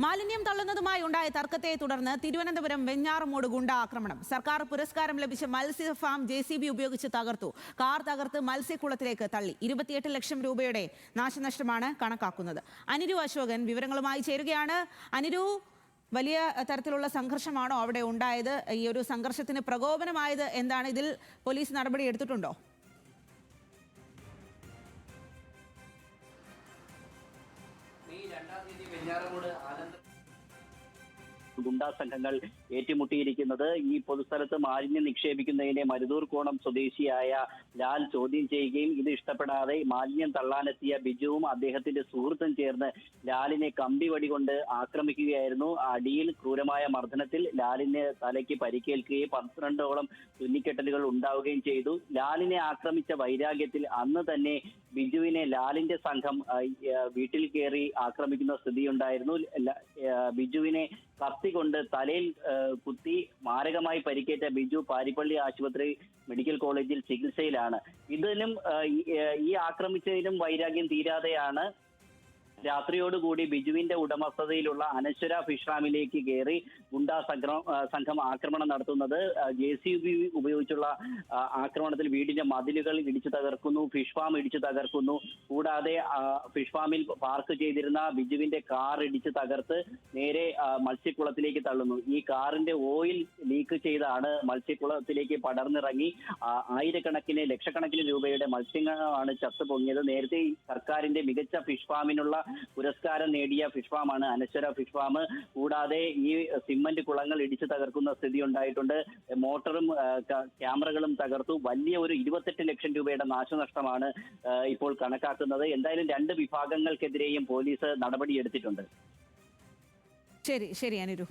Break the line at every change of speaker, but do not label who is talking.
മാലിന്യം തള്ളുന്നതുമായി ഉണ്ടായ തർക്കത്തെ തുടർന്ന് തിരുവനന്തപുരം വെഞ്ഞാറമൂട് ഗുണ്ട ആക്രമണം. സർക്കാർ പുരസ്കാരം ലഭിച്ച മത്സ്യ ഫാം JCB ഉപയോഗിച്ച് തകർത്തു. കാർ തകർത്ത് മത്സ്യക്കുളത്തിലേക്ക് തള്ളി. 28 ലക്ഷം രൂപയുടെ നാശനഷ്ടമാണ് കണക്കാക്കുന്നത്. അനിരു അശോകൻ വിവരങ്ങളുമായി ചേരുകയാണ്. അനിരു, വലിയ തരത്തിലുള്ള സംഘർഷമാണോ അവിടെ ഉണ്ടായത്? ഈ ഒരു സംഘർഷത്തിന് പ്രകോപനമായത് എന്താണ്? ഇതിൽ പോലീസ് നടപടി എടുത്തിട്ടുണ്ടോ?
ഗുണ്ടാ സംഘങ്ങൾ ഏറ്റുമുട്ടിയിരിക്കുന്നത് ഈ പൊതുസ്ഥലത്ത് മാലിന്യം നിക്ഷേപിക്കുന്നതിനെ മരുതൂർക്കോണം സ്വദേശിയായ ലാൽ ചോദ്യം ചെയ്യുകയും ഇത് ഇഷ്ടപ്പെടാതെ മാലിന്യം തള്ളാനെത്തിയ ബിജുവും അദ്ദേഹത്തിന്റെ സുഹൃത്തും ചേർന്ന് ലാലിനെ കമ്പിവടി കൊണ്ട് ആക്രമിക്കുകയായിരുന്നു. അടിയിൽ ക്രൂരമായ മർദ്ദനത്തിൽ ലാലിന് തലയ്ക്ക് പരിക്കേൽക്കുകയും 12ഓളം തുന്നിക്കെട്ടലുകൾ ഉണ്ടാവുകയും ചെയ്തു. ലാലിനെ ആക്രമിച്ച വൈരാഗ്യത്തിൽ അന്ന് തന്നെ ബിജുവിനെ ലാലിന്റെ സംഘം വീട്ടിൽ കയറി ആക്രമിക്കുന്ന സ്ഥിതിയുണ്ടായിരുന്നു. ബിജുവിനെ കത്തി കൊണ്ട് തലയിൽ കുത്തി മാരകമായി പരിക്കേറ്റ ബിജു പാരിപ്പള്ളി ആശുപത്രി മെഡിക്കൽ കോളേജിൽ ചികിത്സയിലാണ്. ഇതിനും ഈ ആക്രമിച്ചതിനും വൈരാഗ്യം തീരാതെയാണ് രാത്രിയോടുകൂടി ബിജുവിന്റെ ഉടമസ്ഥതയിലുള്ള അനശ്വര ഫിഷ് ഫാമിലേക്ക് കയറി ഗുണ്ടാ സംഘം ആക്രമണം നടത്തുന്നത്. JCB ഉപയോഗിച്ചുള്ള ആക്രമണത്തിൽ വീടിന്റെ മതിലുകൾ ഇടിച്ചു തകർക്കുന്നു, ഫിഷ് ഫാം ഇടിച്ചു തകർക്കുന്നു. കൂടാതെ ഫിഷ് ഫാമിൽ പാർക്ക് ചെയ്തിരുന്ന ബിജുവിന്റെ കാർ ഇടിച്ചു തകർത്ത് നേരെ മത്സ്യക്കുളത്തിലേക്ക് തള്ളുന്നു. ഈ കാറിന്റെ ഓയിൽ ലീക്ക് ചെയ്താണ് മത്സ്യക്കുളത്തിലേക്ക് പടർന്നിറങ്ങി ആയിരക്കണക്കിന് ലക്ഷക്കണക്കിന് രൂപയുടെ മത്സ്യങ്ങളാണ് ചത്തുപൊങ്ങിയത്. നേരത്തെ സർക്കാരിന്റെ മികച്ച ഫിഷ് ഫാമിനുള്ള പുരസ്കാരം നേടിയ ഫിഷ് ഫാമാണ് അനശ്വര ഫിഷ് ഫാം. കൂടാതെ ഈ സിമന്റ് കുളങ്ങൾ ഇടിച്ചു തകർക്കുന്ന സ്ഥിതി ഉണ്ടായിട്ടുണ്ട്. മോട്ടറും ക്യാമറകളും തകർത്തു. വലിയ ഒരു 28 ലക്ഷം രൂപയുടെ നാശനഷ്ടമാണ് ഇപ്പോൾ കണക്കാക്കുന്നത്. എന്തായാലും 2 വിഭാഗങ്ങൾക്കെതിരെയും പോലീസ് നടപടിയെടുത്തിട്ടുണ്ട്.
ശരി അനിരു.